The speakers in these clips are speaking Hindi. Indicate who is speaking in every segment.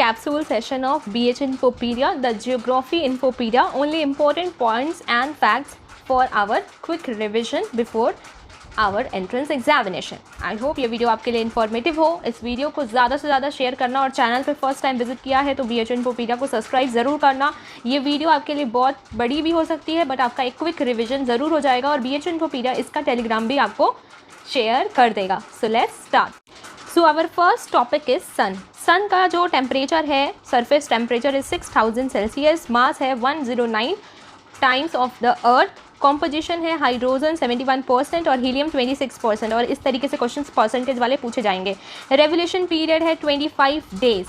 Speaker 1: capsule session of BH Infopedia, the Geography Infopedia. Only important points and facts for our quick revision before our entrance examination. I hope ये वीडियो आपके लिए इन्फॉर्मेटिव हो। इस वीडियो को ज़्यादा से ज़्यादा शेयर करना और चैनल पे फर्स्ट टाइम विजिट किया है तो BH Infopedia को सब्सक्राइब ज़रूर करना। ये वीडियो आपके लिए बहुत बड़ी भी हो सकती है बट आपका एक क्विक रिविजन ज़रूर हो जाएगा और BH Infopedia इसका टेलीग्राम भी आपको शेयर कर देगा। So let's start. So our first topic is sun. Sun का जो टेम्परेचर है, surface temperature is 6000 Celsius, mass है 109 times of the earth, composition है हाइड्रोजन 71% और हीलियम 26% और इस तरीके से क्वेश्चंस परसेंटेज वाले पूछे जाएंगे। रेवोल्यूशन पीरियड है 25 days.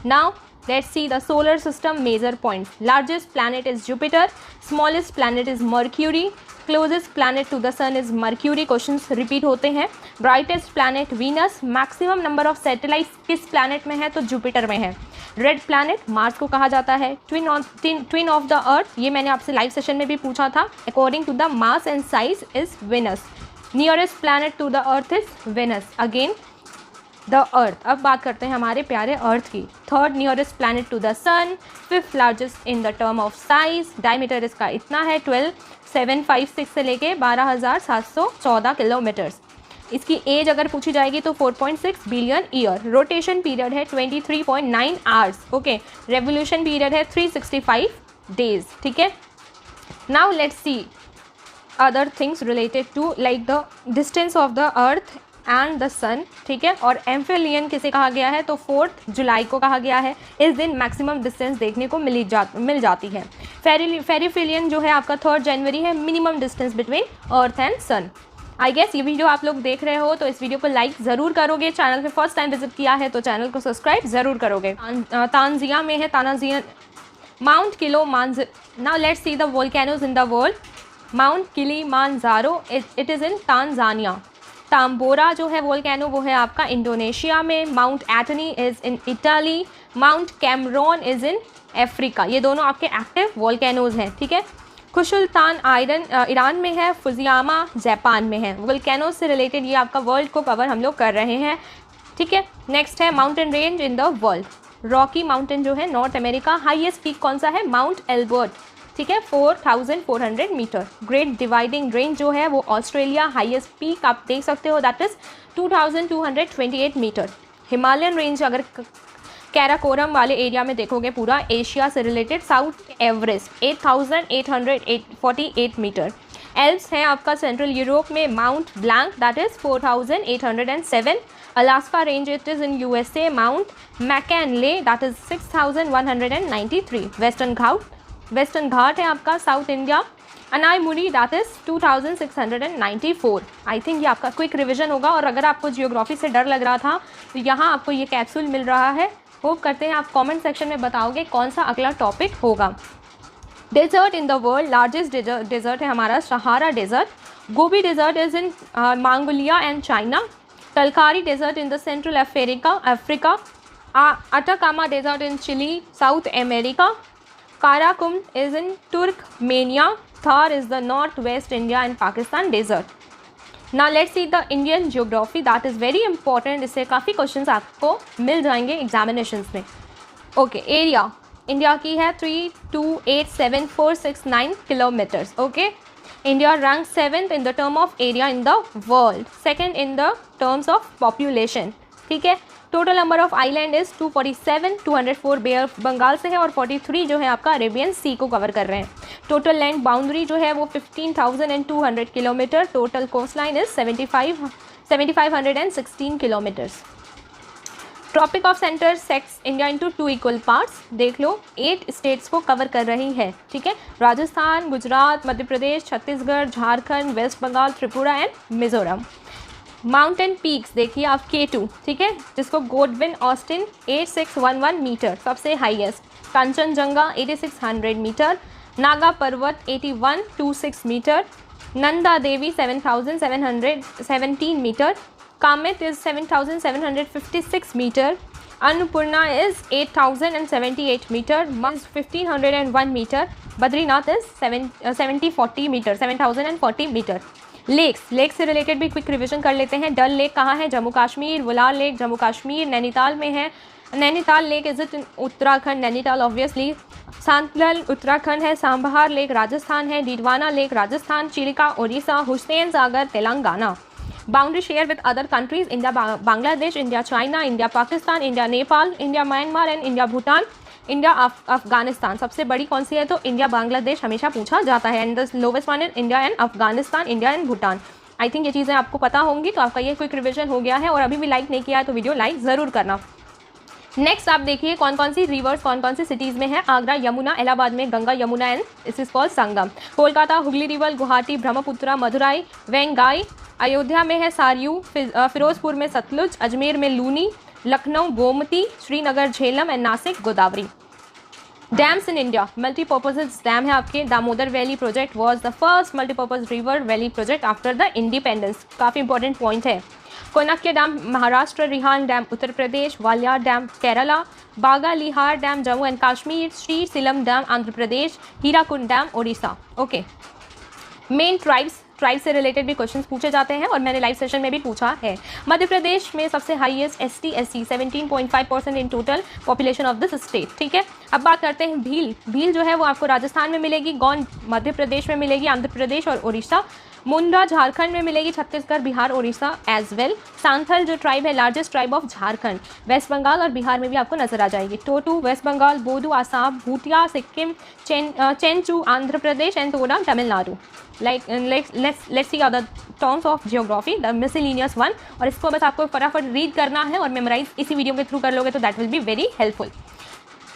Speaker 1: Now let's see the solar system measure points. Largest planet is Jupiter, smallest planet is Mercury, closest planet to the sun is Mercury. Questions repeat होते हैं। Brightest planet Venus, maximum number of satellites किस planet में है तो Jupiter में है। Red planet Mars को कहा जाता है। Twin of the Earth, ये मैंने आपसे लाइव सेशन में भी पूछा था। According to the mass and size is Venus. Nearest planet to the Earth is Venus. Again the Earth. अब बात करते हैं हमारे प्यारे अर्थ की। Third nearest planet to the sun, fifth largest in the term of size, diameter इसका इतना है 12756 से लेके 12714 किलोमीटर्स। इसकी एज अगर पूछी जाएगी तो 4.6 बिलियन ईयर। रोटेशन पीरियड है 23.9 आवर्स। ओके, रेवोल्यूशन पीरियड है 365 डेज। ठीक है, now let's see other things related to like the distance of the earth and the sun. ठीक है, और एम्फेलियन किसे कहा गया है तो 4 जुलाई को कहा गया है। इस दिन मैक्सिमम डिस्टेंस देखने को मिल जाती है। फेरिफिलियन जो है आपका 3 जनवरी है। Minimum distance between Earth and sun. I guess ये वीडियो आप लोग देख रहे हो तो इस वीडियो को लाइक ज़रूर करोगे। चैनल पे फर्स्ट टाइम विजिट किया है तो चैनल को सब्सक्राइब ज़रूर करोगे। तांजिया में है Tanzania Mount Kilimanjaro. Now let's see the volcanoes in the world. Mount Kilimanjaro it is in Tanzania. Tambora जो है वोल्केनो वो है आपका इंडोनेशिया में। Mount Etna is in Italy. Mount Cameroon is in Africa. ये दोनों आपके एक्टिव वोल्केनोज हैं। ठीक है, खुशुलतान ईरान में है। फुजियामा जापान में है। वोल्केनोज से रिलेटेड ये आपका वर्ल्ड को कवर हम लोग कर रहे हैं। ठीक है, नेक्स्ट है mountain range in the world. Rocky mountain जो है नॉर्थ अमेरिका। हाईएस्ट पीक कौन सा है, माउंट एल्बर्ट। ठीक है, 4400 मीटर। ग्रेट डिवाइडिंग रेंज जो है वो ऑस्ट्रेलिया। हाईएस्ट पीक आप देख सकते हो that is 2228 metre. Himalayan range अगर कैराकोरम वाले एरिया में देखोगे पूरा एशिया से related, south Everest 8848 metre. Alps है आपका सेंट्रल यूरोप में। Mount Blanc that is 4807। Alaska range it is in USA. Mount McKinley that is 6193। Western Ghat है आपका south India. Anaimudi that is 2694। I think ये आपका क्विक रिवीजन होगा और अगर आपको जियोग्राफी से डर लग रहा था तो यहाँ आपको ये कैप्सूल मिल रहा है। होप करते हैं आप कमेंट सेक्शन में बताओगे कौन सा अगला टॉपिक होगा। Desert in the world, largest desert है हमारा Sahara desert. Gobi desert is in Mongolia and China. Kalahari desert in the central Africa. Atacama desert in Chile, South America. Karakum is in Turkmenia. Thar is the northwest India and Pakistan desert. Now let's see the Indian geography that is very important. इससे काफ़ी क्वेश्चंस आपको मिल जाएंगे एग्जामिनेशंस में। ओके, एरिया इंडिया की है 3287469 kilometres. Okay, India rank 7th in the term of area in the world, 2nd in the terms of population. ठीक है, total number of island is 247, 204 bay of Bengal से है और 43 जो है आपका अरेबियन सी को कवर कर रहे हैं। टोटल लैंड बाउंड्री जो है वो 15,200 kilometre. Total coast line is 7516 kilometres. Tropic of centre sects India into 2 equal parts. देख लो 8 स्टेट्स को कवर कर रही है। ठीक है, Rajasthan, Gujarat, Madhya Pradesh, Chhattisgarh, Jharkhand, West Bengal, Tripura and Mizoram. Mountain peaks देखिए आप K2, ठीक है, जिसको गोडविन ऑस्टिन 8611 मीटर सबसे highest. Kanchenjunga 8600 metre. Nanga Parbat 8126 metre. Nanda Devi 7717 metre. Kamet is 7756 metre. Annapurna is 8078 metre. मज 1501 metre. Badrinath is 7040 metre 7040 metre. Lake से रिलेटेड भी क्विक रिवीजन कर लेते हैं। डल लेक कहाँ है? जम्मू कश्मीर। वुलार लेक जम्मू कश्मीर नैनीताल में है। Nainital lake is it in Uttarakhand? Nainital obviously. Sattal Uttarakhand है। सांभर लेक राजस्थान है। Didwana lake Rajasthan. Chilika Orissa. Hussain Sagar Telangana. Boundary share with other countries, India Bangladesh, India China, India Pakistan, India Nepal, India Myanmar and India Bhutan, India Afghanistan. सबसे बड़ी कौन सी है? तो इंडिया बांग्लादेश हमेशा पूछा जाता है। And the lowest one is India and Afghanistan, India and Bhutan. I think ये चीज़ें आपको पता होंगी, तो आपका ये क्विक रिविजन हो गया है। और अभी भी लाइक नहीं किया है तो वीडियो लाइक ज़रूर करना। नेक्स्ट आप देखिए कौन कौन सी रिवर्स कौन कौन सी सिटीज़ में है। आगरा यमुना, इलाहाबाद में Ganga Yamuna and this is called Sangam. Kolkata Hooghly river, Guwahati Brahmaputra, Madurai Vaigai. Ayodhya में है सारयू, फिरोजपुर में सतलुज, अजमेर में Luni, Lucknow Gomti, Srinagar Jhelum and Nashik Godavari. Dams in India, multipurpose dam है आपके। Damodar valley project was the first multipurpose river valley project after the independence. काफ़ी इंपॉर्टेंट पॉइंट है। कोनाक्य dam Maharashtra, Rihand dam Uttar Pradesh, Walayar dam Kerala, बागालिहार dam Jammu and Kashmir, Shri सिलम dam Andhra Pradesh, Hirakud dam Odisha. Okay, main tribes से रिलेटेड भी क्वेश्चंस पूछे जाते हैं और मैंने लाइव सेशन में भी पूछा है। मध्य प्रदेश में सबसे highest ST/SC 17.5% in total population of this state. ठीक है, अब बात करते हैं भील। भील जो है वो आपको राजस्थान में मिलेगी, गौंड मध्य प्रदेश में मिलेगी, आंध्र प्रदेश और उड़ीसा। मुंडा झारखंड में मिलेगी, छत्तीसगढ़ बिहार उड़ीसा एज वेल। सांथल जो ट्राइब है largest tribe of Jharkhand, West Bengal और बिहार में भी आपको नजर आ जाएगी। Toto West Bengal, Bodo Assam, Bhutia Sikkim, Chenchu Andhra Pradesh and Toda Tamil Nadu. Let's see other terms of geography the miscellaneous one, और इसको बस आपको फटाफट रीड करना है और मेमोराइज इसी वीडियो के थ्रू कर लोगे तो that will be very helpful.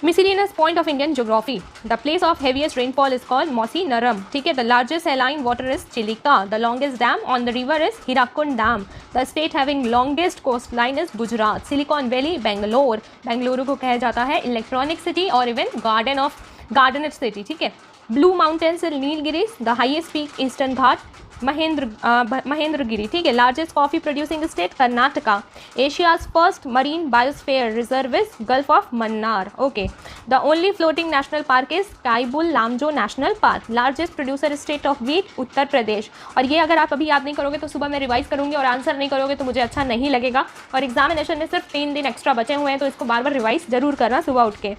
Speaker 1: Miscellaneous point of Indian geography. The place of heaviest rainfall is called Mosi Naram. ठीक है, the largest saline water is Chilika. The longest dam on the river is Hirakund Dam. The state having longest coastline is Gujarat. Silicon Valley, Bangalore. Bengaluru को कहा जाता है इलेक्ट्रॉनिक सिटी और इवन गार्डन सिटी। ठीक है, blue mountains in Nilgiri, the highest peak eastern Ghat Mahendragiri. ठीक है, largest coffee producing state Karnataka. Asia's first marine biosphere reserve is gulf of Mannar. Okay, the only floating national park is Keibul Lamjao national park. Largest producer state of wheat Uttar Pradesh. और ये अगर आप अभी याद नहीं करोगे तो सुबह मैं रिवाइज करूंगी और आंसर नहीं करोगे तो मुझे अच्छा नहीं लगेगा। और एग्जामिनेशन में सिर्फ 3 दिन एक्स्ट्रा बचे हुए हैं तो इसको बार बार रिवाइज जरूर करना सुबह उठ के।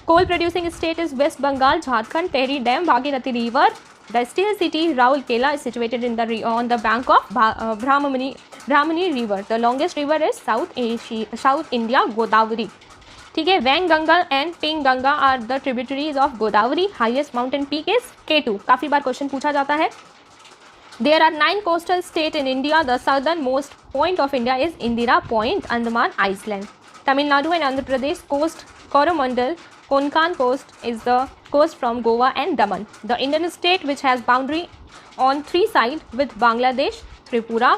Speaker 1: Coal producing state is West Bengal, Jharkhand, Tehri dam, Bhagirathi river. The steel city Raulkela is situated on the bank of Brahmani river. The longest river is South India Godavari. ठीक है, Wanganga and Pinganga are the tributaries of Godavari. Highest mountain peak is K2. काफ़ी बार क्वेश्चन पूछा जाता है। There are 9 coastal states in India. The southernmost point of India is Indira Point, Andaman Island. Tamil Nadu and Andhra Pradesh coast, Coromandel. Konkan coast is the coast from Goa and Daman. The Indian state which has boundary on 3 sides with Bangladesh, Tripura.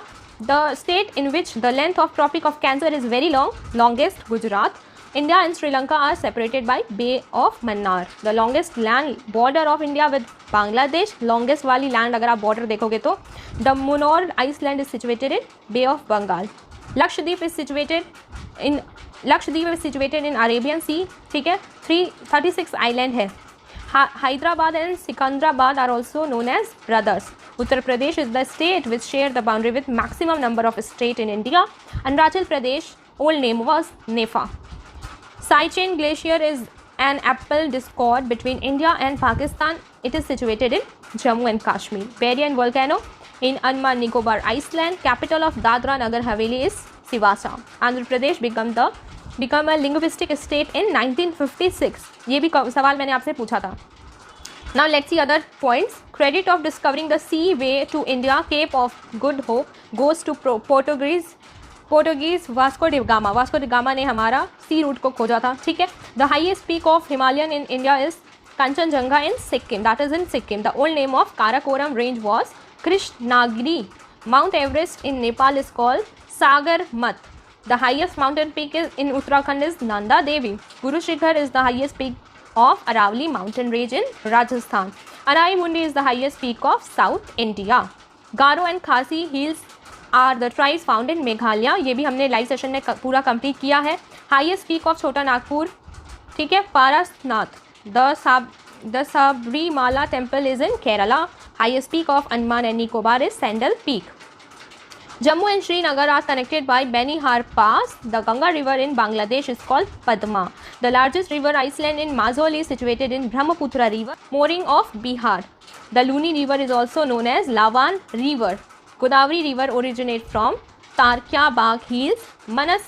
Speaker 1: The state in which the length of Tropic of Cancer is very long, longest Gujarat. India and Sri Lanka are separated by Bay of Mannar. The longest land border of India with Bangladesh, longest वाली land अगर आप border देखोगे तो the Munnar Island is situated in Bay of Bengal. Lakshadweep is situated in Arabian Sea. ठीक है, 36 island है। Hyderabad and Secunderabad are also known as brothers. Uttar Pradesh is the state which share the boundary with maximum number of states in India. Arunachal Pradesh old name was Nefa. Siachen Glacier is an apple discord between India and Pakistan. It is situated in Jammu and Kashmir. Berrien volcano in Andaman Nicobar Island. Capital of Dadra Nagar Haveli is Silvassa. Andhra Pradesh become a linguistic state in 1956. ये भी सवाल मैंने आपसे पूछा था। Now let's see other points. Credit of discovering the sea way to India, Cape of Good Hope, goes to Portuguese Vasco da Gama. Vasco da Gama ने हमारा सी रूट को खोजा था। ठीक है, The highest peak of Himalayan in India is Kanchenjunga in Sikkim. That is in Sikkim. The old name of Karakoram range was Krishnagiri. Mount Everest in Nepal is called Sagarmat. The highest mountain peak is in Uttarakhand is Nanda Devi. Guru Shikhar is the highest peak of Aravalli mountain range in Rajasthan. Arai Mundi is the highest peak of South India. Garo and Khasi hills are the tribes found in Meghalaya. ये भी हमने लाइव सेशन में पूरा कंप्लीट किया है। Highest peak of छोटा नागपुर, ठीक है, Parasnath. The Sabrimala temple is in Kerala. Highest peak of Andaman and Nicobar is Sandal Peak. Jammu and Srinagar are connected by Benihar Pass. The Ganga river in Bangladesh is called Padma. The largest river island in Mazol is situated in Brahmaputra river, mooring of Bihar. The Luni river is also known as Lawan river. Godavari river originates from Tarkya Bagh Hills. Manas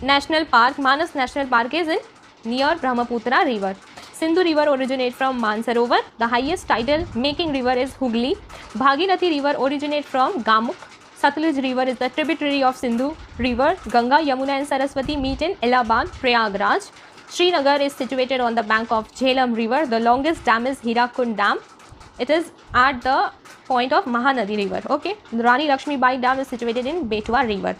Speaker 1: National Park is in near Brahmaputra river. Sindhu river originates from Mansarovar. The highest tidal making river is Hooghly. Bhagirathi river originates from Gamuk. Satluj river is the tributary of Sindhu river. Ganga, Yamuna and Saraswati meet in Allahabad, Prayagraj. Srinagar is situated on the bank of Jhelum river. The longest dam is Hirakund Dam. It is at the point of Mahanadi river. Okay. The Rani Lakshmi Bai Dam is situated in Betwa river.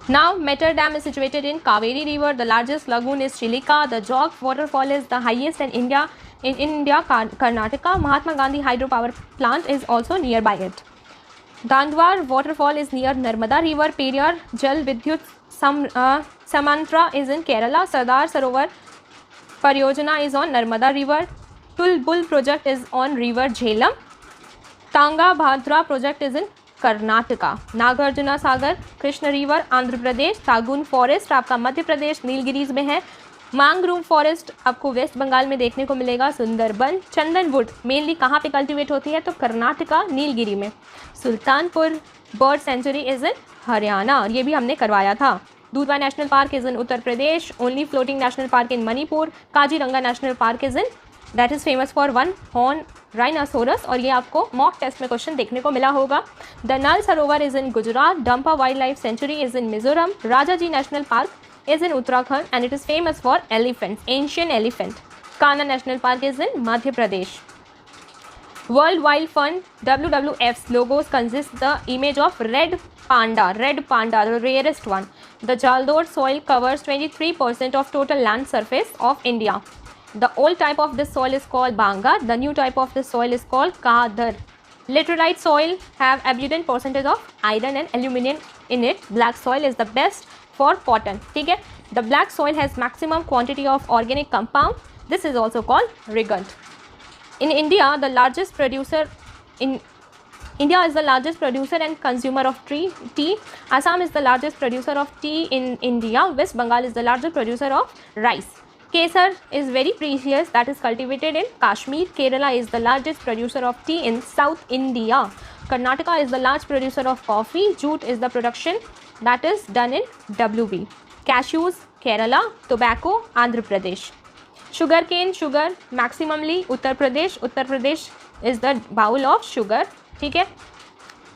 Speaker 1: Now, Metter Dam is situated in Kaveri river. The largest lagoon is Chilika. The Jog waterfall is the highest in India, Karnataka. Mahatma Gandhi hydropower plant is also nearby it. Dandwar waterfall is near Narmada river. Periyar Jal Vidyut Samantra is in Kerala. Sardar Sarovar Pariyojana is on Narmada river. Tulbul project is on river Jhelum. Tanga Bhadra project is in Karnataka. Nagarjuna Sagar Krishna river Andhra Pradesh. सागुन फॉरेस्ट आपका मध्य प्रदेश नीलगिरीज में है. मैंग्रोव फॉरेस्ट आपको वेस्ट बंगाल में देखने को मिलेगा. सुंदरबन. चंदनवुड मेनली कहाँ पे कल्टीवेट होती है तो कर्नाटका नीलगिरी में. Sultanpur bird sanctuary is in Haryana और ये भी हमने करवाया था. दूधवा national park is in Uttar Pradesh. Only floating national park in Manipur. Kaziranga national park is in that is famous for one horn rhinoceros और ये आपको मॉक टेस्ट में क्वेश्चन देखने को मिला होगा. The null Sarovar is in Gujarat. Dampa wild life sanctuary is in Mizoram. Rajaji national park is in Uttarakhand and it is famous for elephants, ancient elephant. Kanha national park is in Madhya Pradesh. World Wild Fund WWF's logos consist the image of red panda, the rarest one. The Jaldor soil covers 23% of total land surface of India. The old type of this soil is called Bangar. The new type of this soil is called Kadar. Laterite soil have abundant percentage of iron and aluminum in it. Black soil is the best for cotton. ठीक है. The black soil has maximum quantity of organic compound. This is also called rigand. In India, is the largest producer and consumer of tea. Assam is the largest producer of tea in India. West Bengal is the largest producer of rice. Kesar is very precious, that is cultivated in Kashmir. Kerala is the largest producer of tea in South India. Karnataka is the large producer of coffee. Jute is the production that is done in WB. Cashews, Kerala. Tobacco, Andhra Pradesh. Sugarcane, sugar maximally Uttar Pradesh is the bowl of sugar. ठीक है.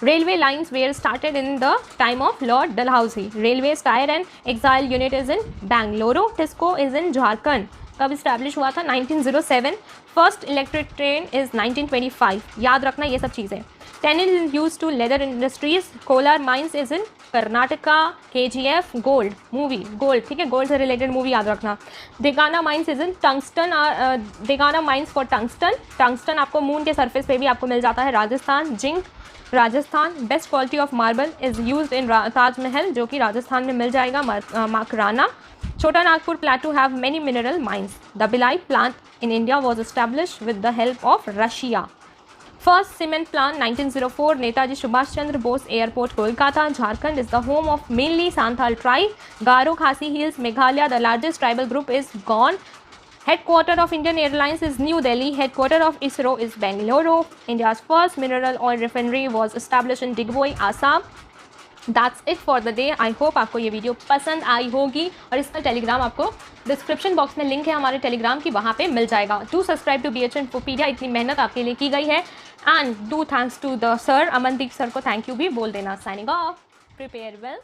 Speaker 1: Railway lines were started in the time of Lord Dalhousie. Railways Tire and Exile Unit is in Bangalore. Tisco is in Jharkhand. कब establish हुआ था 1907. First electric train is 1925. याद रखना ये सब चीज़ें. Tannin is used to leather industries. Kolar mines is in Karnataka. KGF Gold movie Gold. ठीक है, गोल्ड से रिलेटेड मूवी याद रखना. Degana mines is in tungsten. Degana mines for tungsten. Tungsten आपको मून के सरफेस पे भी आपको मिल जाता है. Rajasthan. Zinc Rajasthan. Best quality of marble is used in Taj Mahal जो कि राजस्थान में मिल जाएगा. माकराना. छोटा Nagpur plateau have many mineral mines. The Bhilai plant in India was established with the help of Russia. First cement plant 1904. Netaji Subhash Chandra Bose Airport, Kolkata. Jharkhand is the home of mainly Santhal tribe. Garo Khasi Hills, Meghalaya. The largest tribal group is Gone. Headquarter of Indian Airlines is New Delhi. Headquarter of ISRO is Bangalore. India's first mineral oil refinery was established in Digboi, Assam. That's it for the day. I hope आपको ये वीडियो पसंद आई होगी और इसका टेलीग्राम आपको डिस्क्रिप्शन बॉक्स में लिंक है हमारे टेलीग्राम की, वहाँ पे मिल जाएगा. Do subscribe to BHN Infopedia. इतनी मेहनत आपके लिए की गई है. And do thanks to the sir Amandeep sir को थैंक यू भी बोल देना. Signing off. Prepare well.